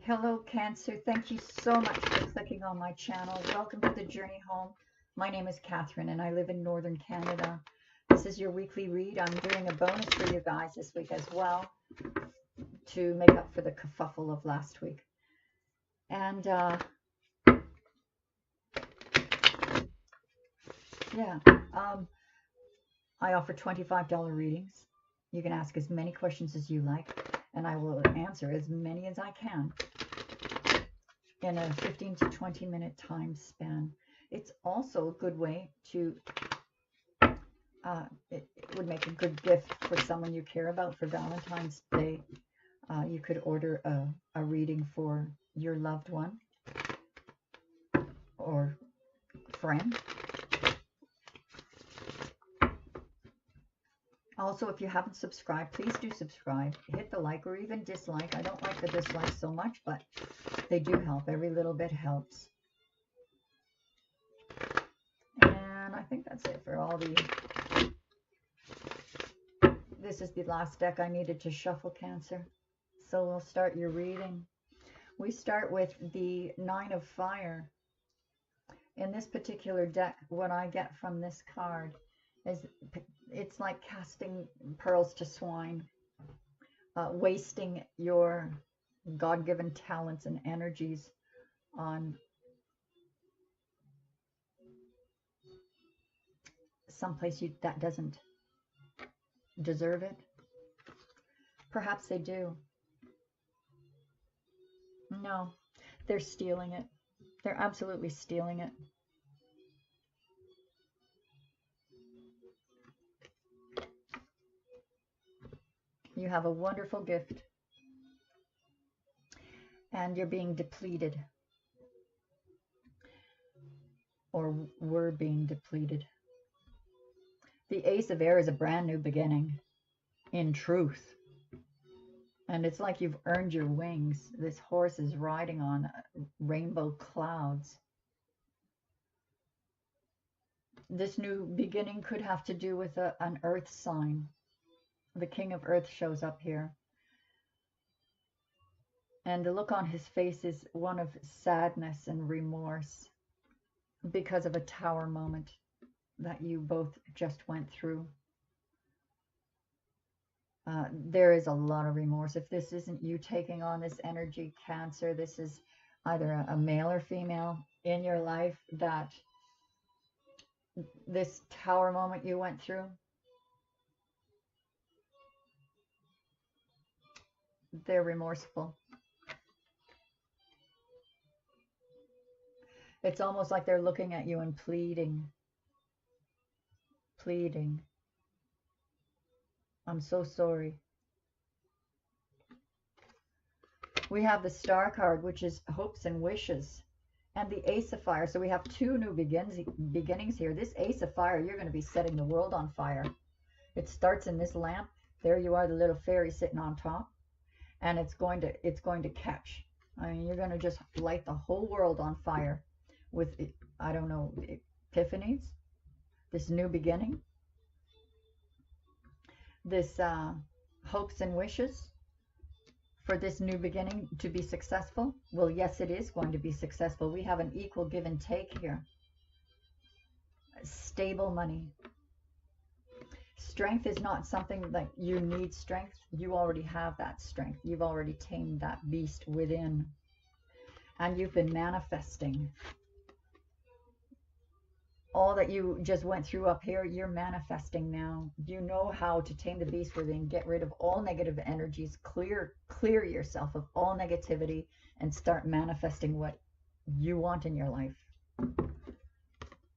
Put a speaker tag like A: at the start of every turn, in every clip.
A: Hello, Cancer. Thank you so much for clicking on my channel. Welcome to the Journey Home. My name is Catherine, and I live in Northern Canada. This is your weekly read. I'm doing a bonus for you guys this week as well to make up for the kerfuffle of last week. And I offer $25 readings. You can ask as many questions as you like, and I will answer as many as I can in a 15 to 20 minute time span. It's also a good way to, it would make a good gift for someone you care about for Valentine's Day. You could order a reading for your loved one or friend. Also, if you haven't subscribed, please do subscribe. Hit the like or even dislike. I don't like the dislikes so much, but they do help. Every little bit helps. And I think that's it for all the... This is the last deck I needed to shuffle, Cancer. So we'll start your reading. We start with the Nine of Fire. In this particular deck, what I get from this card is it's like casting pearls to swine, wasting your God-given talents and energies on someplace that doesn't deserve it. Perhaps they do. No, they're stealing it. They're absolutely stealing it. You have a wonderful gift, and you're being depleted, or were being depleted. The Ace of Air is a brand new beginning, in truth. And it's like you've earned your wings. This horse is riding on rainbow clouds. This new beginning could have to do with an earth sign. The King of Earth shows up here. And the look on his face is one of sadness and remorse because of a tower moment that you both just went through. There is a lot of remorse. If this isn't you taking on this energy, Cancer, this is either a male or female in your life that this tower moment you went through, they're remorseful. It's almost like they're looking at you and pleading. Pleading. I'm so sorry. We have the Star card, which is hopes and wishes, and the Ace of Fire. So we have two new beginnings here. This Ace of Fire, you're going to be setting the world on fire. It starts in this lamp. There you are, the little fairy sitting on top, and it's going to catch. I mean, you're going to just light the whole world on fire with, I don't know, epiphanies. This new beginning. This hopes and wishes for this new beginning to be successful. Well, yes, it is going to be successful. We have an equal give and take here. Stable money. Strength is not something like you need strength. You already have that strength. You've already tamed that beast within. And you've been manifesting. All that you just went through up here, you're manifesting now. You know how to tame the beast within, get rid of all negative energies, clear yourself of all negativity, and start manifesting what you want in your life.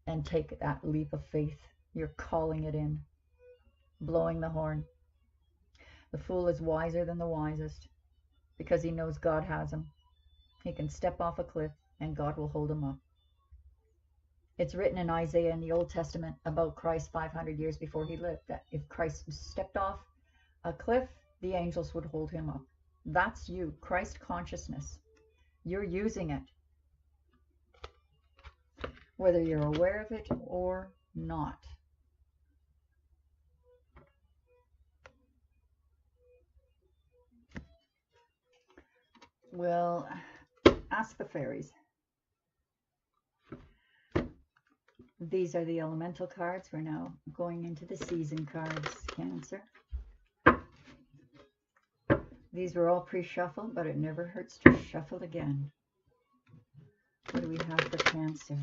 A: And take that leap of faith. You're calling it in, blowing the horn. The fool is wiser than the wisest because he knows God has him. He can step off a cliff and God will hold him up. It's written in Isaiah in the Old Testament about Christ 500 years before he lived, that if Christ stepped off a cliff, the angels would hold him up. That's you, Christ consciousness. You're using it, whether you're aware of it or not. We'll ask the fairies. These are the elemental cards. We're now going into the season cards, Cancer. These were all pre-shuffled, but it never hurts to shuffle again. What do we have for Cancer?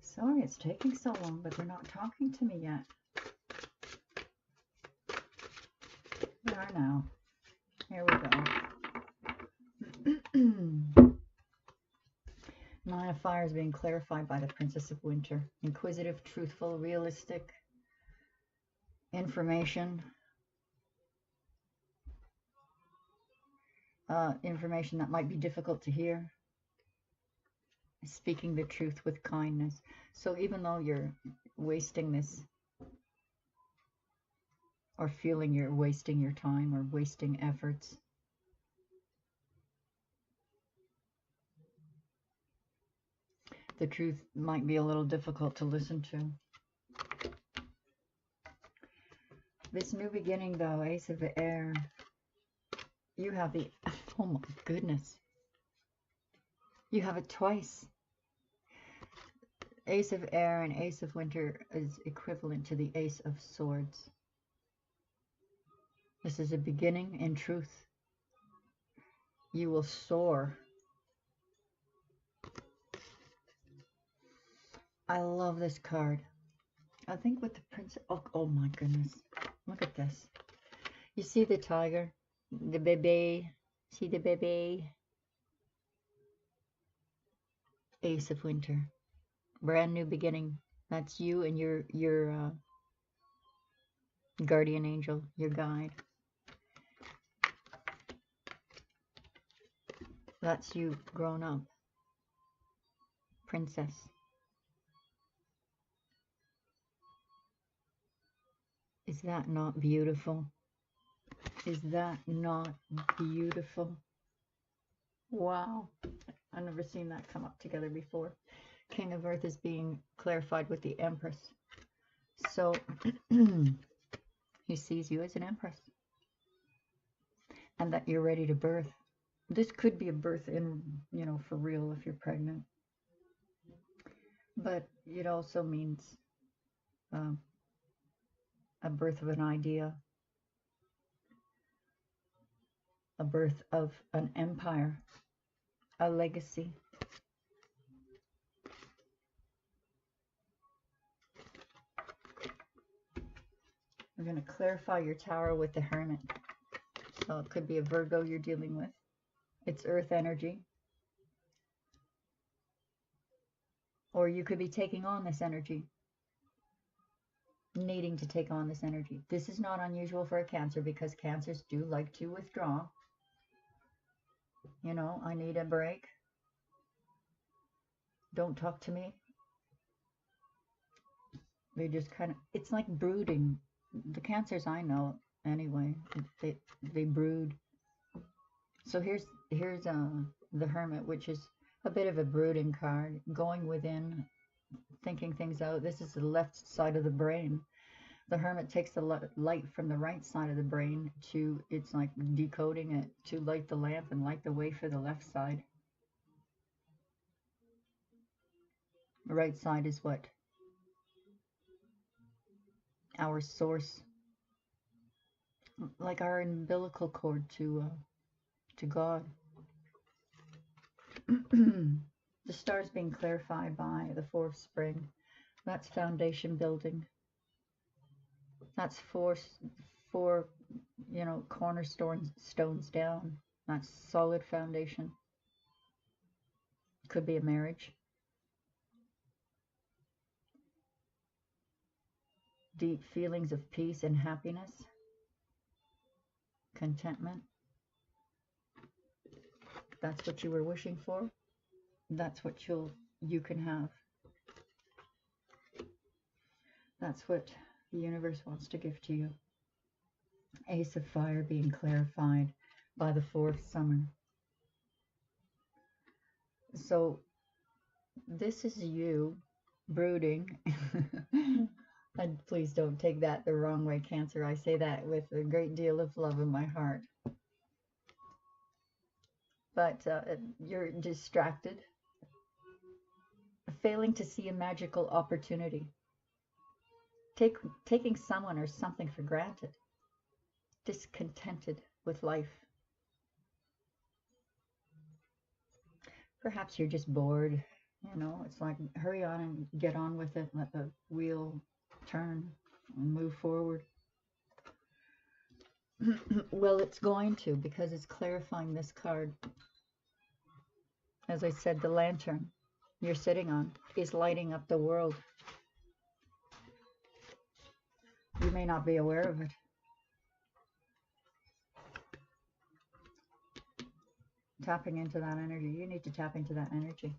A: Sorry it's taking so long, but they're not talking to me yet. They are now. Here we go. Nine of Fire is being clarified by the Princess of Winter. Inquisitive, truthful, realistic information. Information that might be difficult to hear. Speaking the truth with kindness. So even though you're wasting this, or feeling you're wasting your time or wasting efforts, the truth might be a little difficult to listen to. This new beginning though, Ace of Air, you have the, oh my goodness, you have it twice. Ace of Air and Ace of Winter is equivalent to the Ace of Swords. This is a beginning in truth. You will soar. I love this card. I think with the Prince, oh my goodness. Look at this. You see the tiger? The baby. See the baby? Ace of Winter. Brand new beginning. That's you and your guardian angel, your guide. That's you grown up. Princess. Is that not beautiful? Is that not beautiful? Wow. I've never seen that come up together before. King of Earth is being clarified with the Empress. So he sees you as an Empress. And that you're ready to birth. This could be a birth in, you know, for real if you're pregnant. But it also means a birth of an idea. A birth of an empire. A legacy. We're going to clarify your tower with the Hermit. So it could be a Virgo you're dealing with. It's earth energy. Or you could be taking on this energy. Needing to take on this energy. This is not unusual for a Cancer because Cancers do like to withdraw. You know, I need a break. Don't talk to me. They just kind of, it's like brooding. The Cancers I know anyway, they brood. So here's the Hermit, which is a bit of a brooding card, going within, thinking things out. This is the left side of the brain. The Hermit takes the light from the right side of the brain to, it's like decoding it to light the lamp and light the way for the left side. The right side is what? Our source. Like our umbilical cord to God. The stars being clarified by the Four of Spring. That's foundation building. That's four, you know, cornerstones down. That's solid foundation. Could be a marriage. deep feelings of peace and happiness, contentment. That's what you were wishing for. That's what you can have. That's what the universe wants to give to you. Ace of Fire being clarified by the fourth summer. So this is you brooding. And please don't take that the wrong way, Cancer. I say that with a great deal of love in my heart. But you're distracted, failing to see a magical opportunity, taking someone or something for granted, discontented with life. Perhaps you're just bored. You know, it's like, hurry on and get on with it. Let the wheel turn and move forward. Well, it's going to, because it's clarifying this card. As I said, the lantern you're sitting on is lighting up the world. You may not be aware of it. Tapping into that energy. You need to tap into that energy.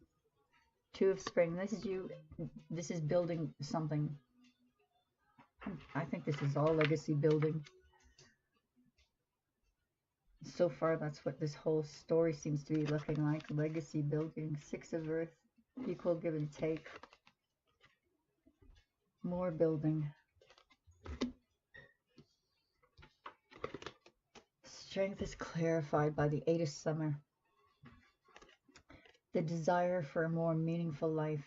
A: Two of Spring. This is you. This is building something. I think this is all legacy building. So far, that's what this whole story seems to be looking like. Legacy building. Six of Earth. Equal give and take. More building. Strength is clarified by the Eight of Summer. The desire for a more meaningful life.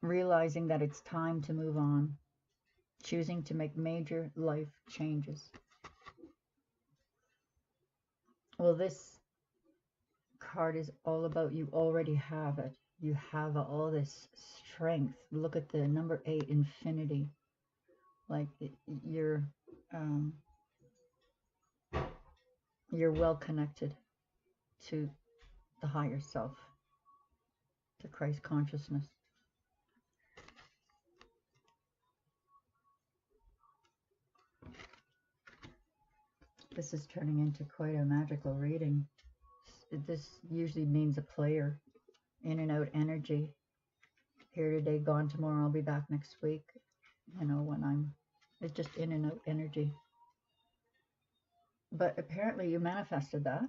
A: Realizing that it's time to move on. Choosing to make major life changes. Well, this card is all about you already have it. You have all this strength. Look at the number 8, infinity. Like you're well connected to the higher self, to Christ consciousness. This is turning into quite a magical reading. This usually means a player, in and out energy. Here today, gone tomorrow, I'll be back next week. You know, it's just in and out energy. But apparently you manifested that.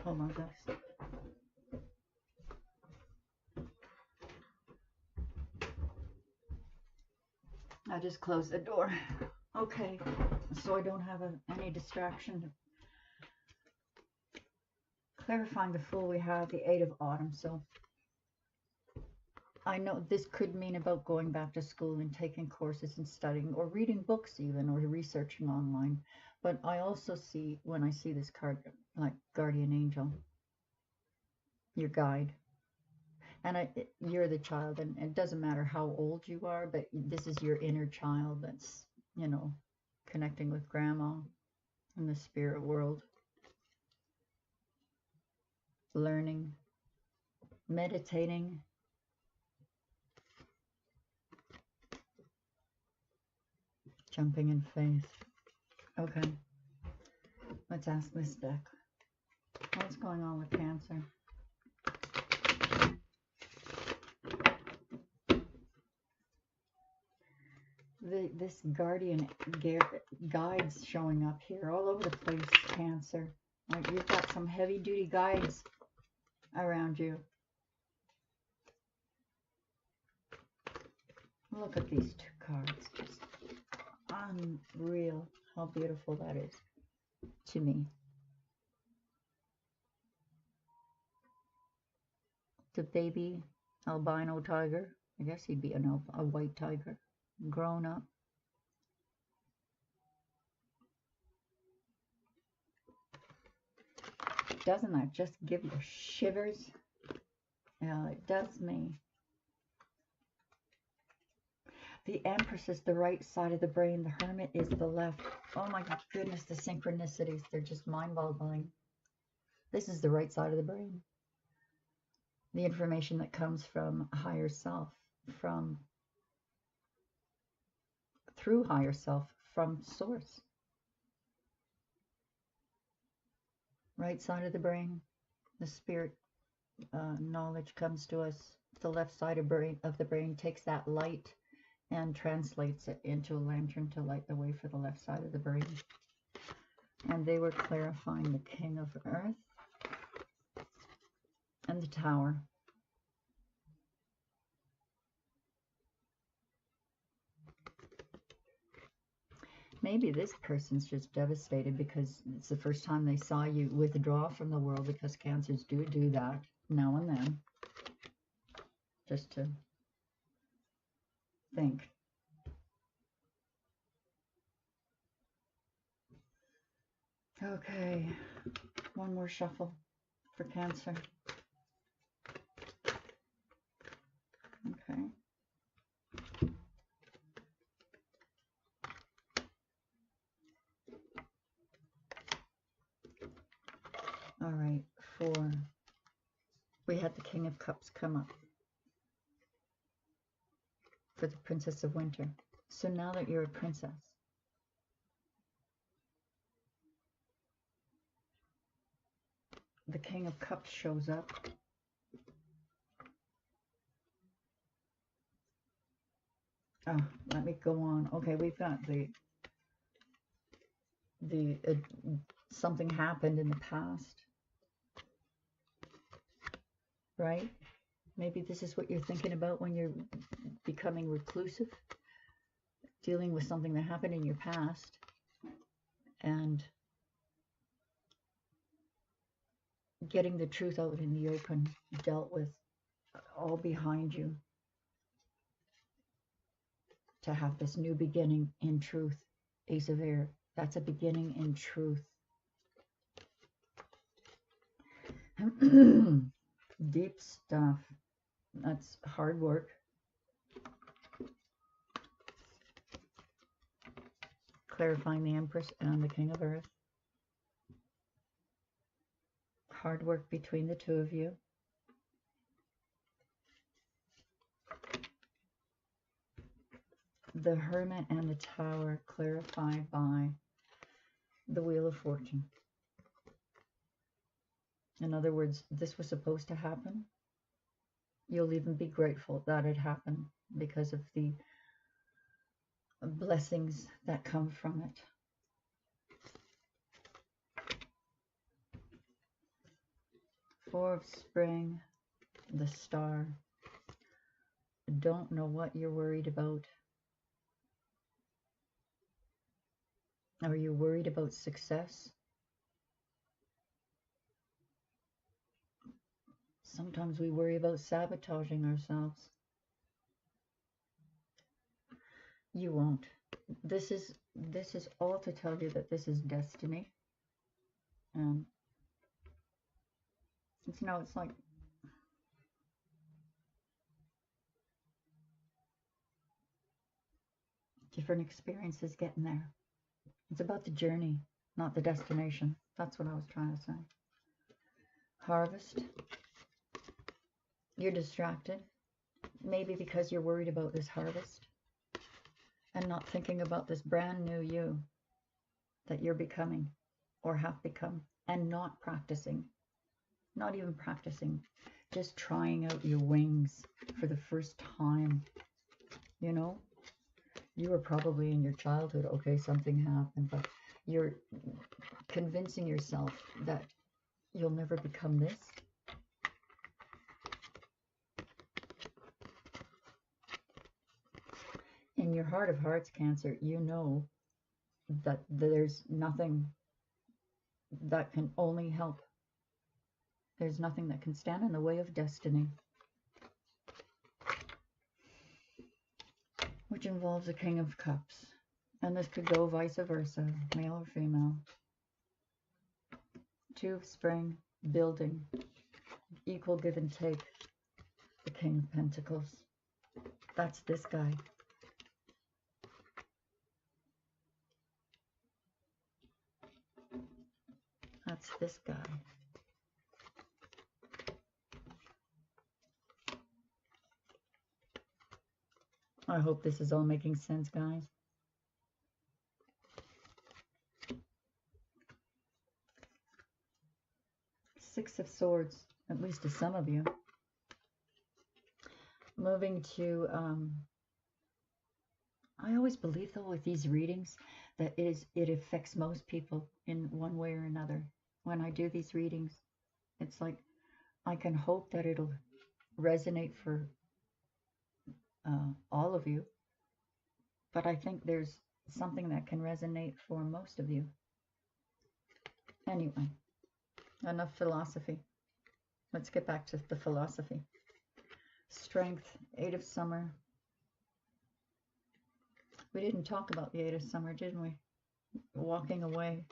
A: Hold on, guys. I just closed the door. Okay, so I don't have any distraction. Clarifying the Fool, we have the Eight of Autumn. So I know this could mean about going back to school and taking courses and studying, or reading books even, or researching online. But I also see, when I see this card, like guardian angel, your guide. And you're the child, and it doesn't matter how old you are, but this is your inner child that's, you know, connecting with grandma in the spirit world. Learning, meditating. Jumping in faith. Okay. Let's ask this deck. What's going on with Cancer? This guardian guides showing up here all over the place, Cancer. Like you've got some heavy duty guides around you. Look at these two cards. Just unreal how beautiful that is to me. The baby albino tiger. I guess he'd be a white tiger. Grown up. Doesn't that just give you shivers? Yeah, it does me. The Empress is the right side of the brain. The Hermit is the left. Oh my goodness, the synchronicities, they're just mind-boggling. This is the right side of the brain. The information that comes from higher self, through higher self, from source. Right side of the brain, the spirit knowledge comes to us. The left side of the brain takes that light and translates it into a lantern to light the way for the left side of the brain. And they were clarifying the King of Earth and the Tower. Maybe this person's just devastated because it's the first time they saw you withdraw from the world, because Cancers do that now and then. Just to think. Okay, one more shuffle for Cancer. Okay. All right, we had the King of Cups come up for the Princess of Winter. So now that you're a princess, the King of Cups shows up. Oh, let me go on. Okay, we've got something happened in the past, right? Maybe this is what you're thinking about when you're becoming reclusive, dealing with something that happened in your past and getting the truth out in the open, dealt with, all behind you, to have this new beginning in truth. Ace of Air, that's a beginning in truth. Deep stuff. That's hard work. Clarifying the Empress and the King of Earth. Hard work between the two of you. The Hermit and the Tower, clarified by the Wheel of Fortune. In other words, this was supposed to happen. You'll even be grateful that it happened because of the blessings that come from it. Four of Spring, the Star. Don't know what you're worried about. Are you worried about success? Sometimes we worry about sabotaging ourselves. You won't. This is all to tell you that this is destiny. It's like different experiences getting there. It's about the journey, not the destination. That's what I was trying to say. Harvest. You're distracted. Maybe because you're worried about this harvest and not thinking about this brand new you that you're becoming or have become, and not practicing. Not even practicing. Just trying out your wings for the first time. You know? You were probably in your childhood, okay, something happened, but you're convincing yourself that you'll never become this. In your heart of hearts, Cancer, you know that there's nothing that can only help. There's nothing that can stand in the way of destiny. Which involves a King of Cups. And this could go vice versa, male or female. Two of Spring, building, equal give and take. The King of Pentacles. That's this guy. that's this guy. I hope this is all making sense, guys. Six of Swords, at least to some of you. Moving to, I always believe though with these readings that it affects most people in one way or another. When I do these readings, it's like I can hope that it'll resonate for all of you, but I think there's something that can resonate for most of you. Anyway, enough philosophy. Let's get back to the philosophy. Strength, Eight of Summer. We didn't talk about the Eight of Summer, didn't we? Walking away.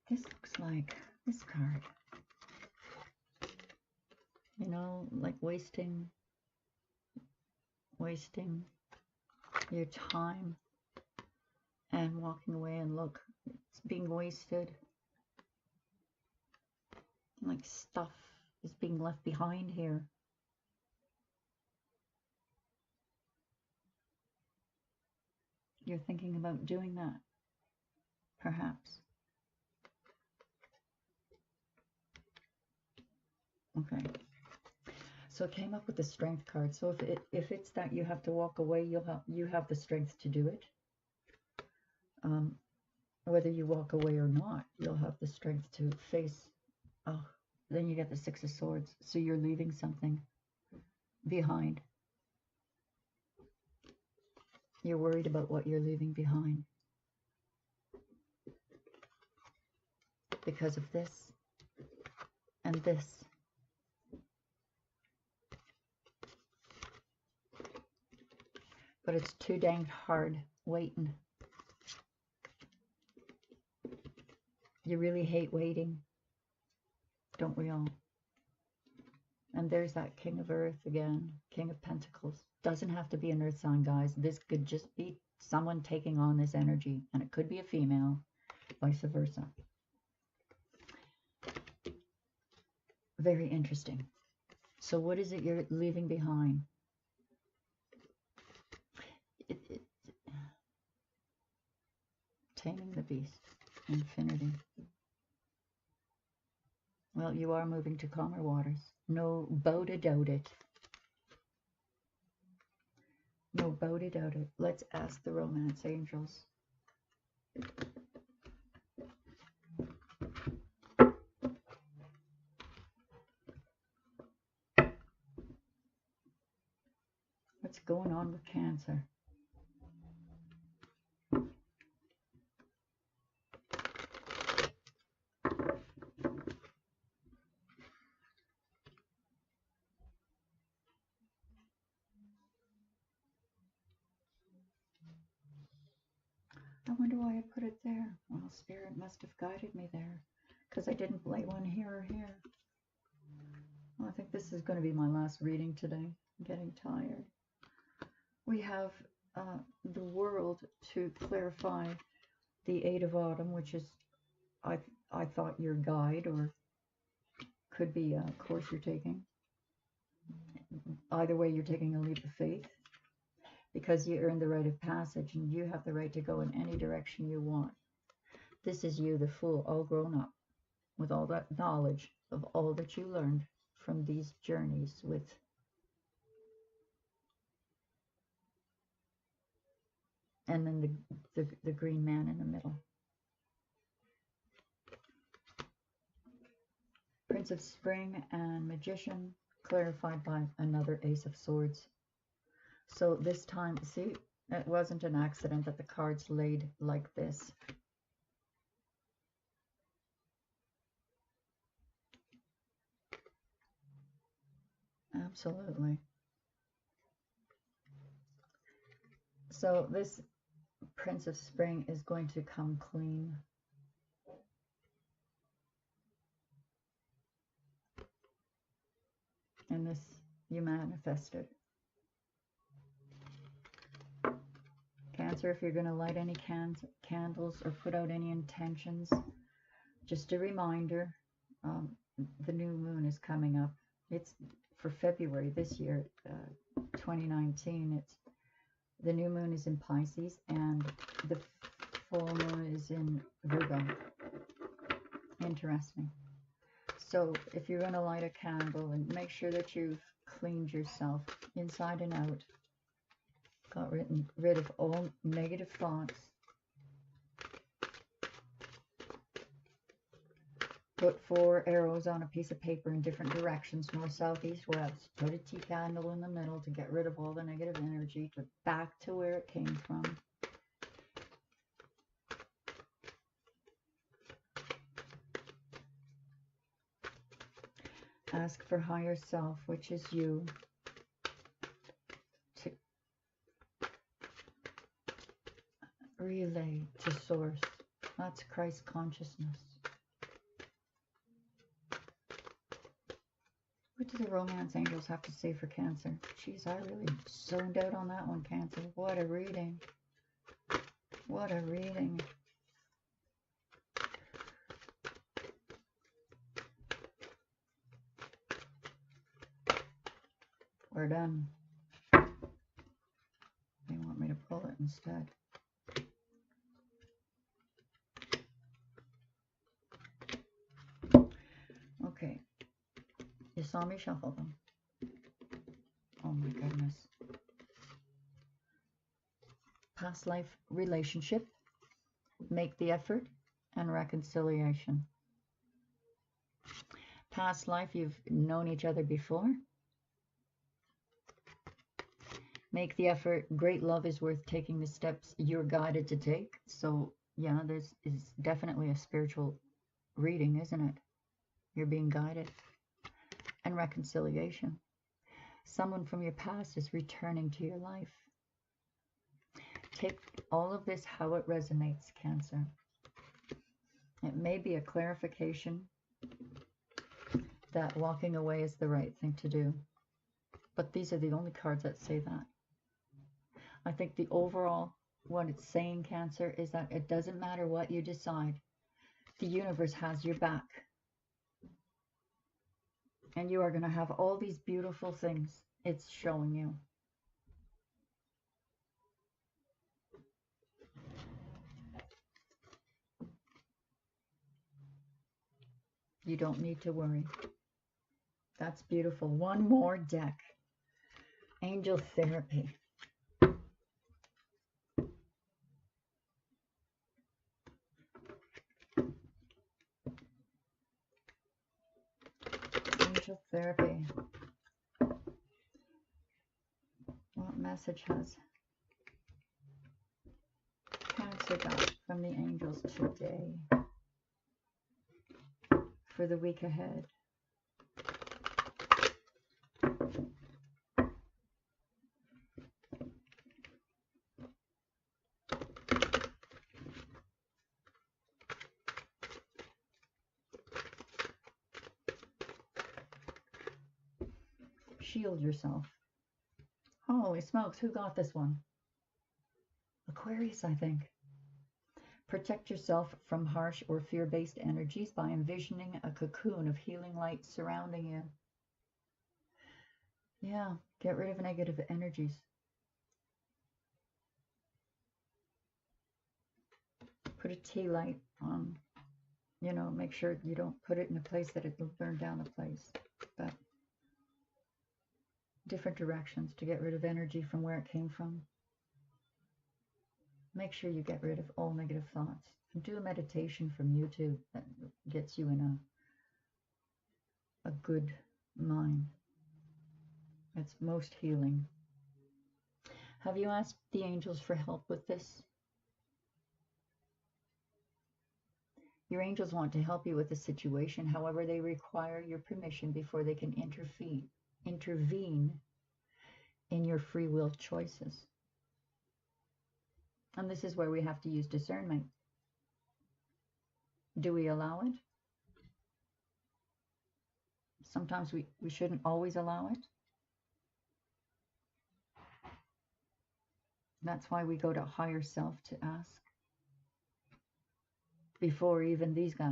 A: This looks like this card. You know, like wasting your time and walking away, and look, it's being wasted. Like stuff is being left behind here. You're thinking about doing that, perhaps. Okay. So it came up with the Strength card. So if it's that you have to walk away, you have the strength to do it. Whether you walk away or not, you'll have the strength to face. Oh, then you get the Six of Swords. So you're leaving something behind. You're worried about what you're leaving behind because of this and this. But it's too dang hard waiting. You really hate waiting, don't we all? And there's that King of Earth again, King of Pentacles. Doesn't have to be an earth sign, guys. This could just be someone taking on this energy, and it could be a female, vice versa. Very interesting. So what is it you're leaving behind? Taming the beast. Infinity. Well, you are moving to calmer waters. No boat about it. No boat about it. Let's ask the romance angels. What's going on with Cancer? I wonder why I put it there. Well, Spirit must have guided me there because I didn't lay one here or here. Well, I think this is going to be my last reading today. I'm getting tired. We have the World to clarify the Eight of Autumn, which is, I thought, your guide, or could be a course you're taking. Either way, you're taking a leap of faith because you earned the right of passage and you have the right to go in any direction you want. This is you, the Fool, all grown up with all that knowledge of all that you learned from these journeys with and then the green man in the middle. Prince of Spring and Magician, clarified by another Ace of Swords. So this time, see, it wasn't an accident that the cards laid like this. Absolutely. So this Prince of Spring is going to come clean. And this you manifested. Cancer, if you're going to light any candles or put out any intentions, just a reminder, the new moon is coming up. It's for February this year, 2019. The new moon is in Pisces and the full moon is in Virgo. Interesting. So if you're going to light a candle, and make sure that you've cleaned yourself inside and out, got rid of all negative thoughts, put 4 arrows on a piece of paper in different directions, north, south, east, west. Put a tea candle in the middle to get rid of all the negative energy, to back to where it came from. Ask for higher self, which is you, to relay to source. That's Christ consciousness. What do the romance angels have to say for Cancer? Jeez, I really zoned out on that one, Cancer. What a reading. What a reading. We're done. They want me to pull it instead. Okay. You saw me shuffle them. Oh my goodness. Past life relationship. Make the effort and reconciliation. Past life, you've known each other before. Make the effort. Great love is worth taking the steps you're guided to take. So yeah, this is definitely a spiritual reading, isn't it? You're being guided. And reconciliation. Someone from your past is returning to your life. Take all of this how it resonates, Cancer. It may be a clarification that walking away is the right thing to do. But these are the only cards that say that. I think the overall, what it's saying, Cancer, is that it doesn't matter what you decide. The universe has your back. And you are going to have all these beautiful things it's showing you. You don't need to worry. That's beautiful. One more deck. Angel Therapy. Angel Therapy. What message has Cancer got from the angels today for the week ahead? Shield yourself. Holy smokes, who got this one? Aquarius, I think. Protect yourself from harsh or fear-based energies by envisioning a cocoon of healing light surrounding you. Yeah, get rid of negative energies. Put a tea light on, you know, make sure you don't put it in a place that it will burn down the place. But different directions to get rid of energy from where it came from. Make sure you get rid of all negative thoughts. And do a meditation from YouTube that gets you in a good mind. It's most healing. Have you asked the angels for help with this? Your angels want to help you with the situation. However, they require your permission before they can intervene in your free will choices. And this is where we have to use discernment. Do we allow it? Sometimes we shouldn't always allow it. That's why we go to higher self to ask before even these guys.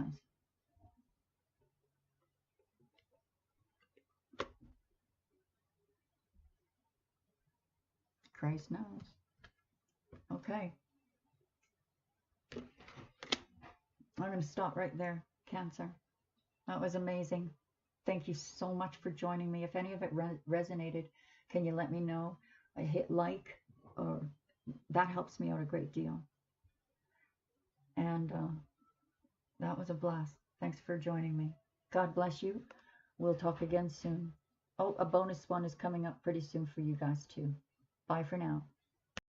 A: Christ knows. Okay. I'm going to stop right there, Cancer. That was amazing. Thank you so much for joining me. If any of it resonated, can you let me know? I hit like, or that helps me out a great deal. And that was a blast. Thanks for joining me. God bless you. We'll talk again soon. Oh, a bonus one is coming up pretty soon for you guys too. Bye for now.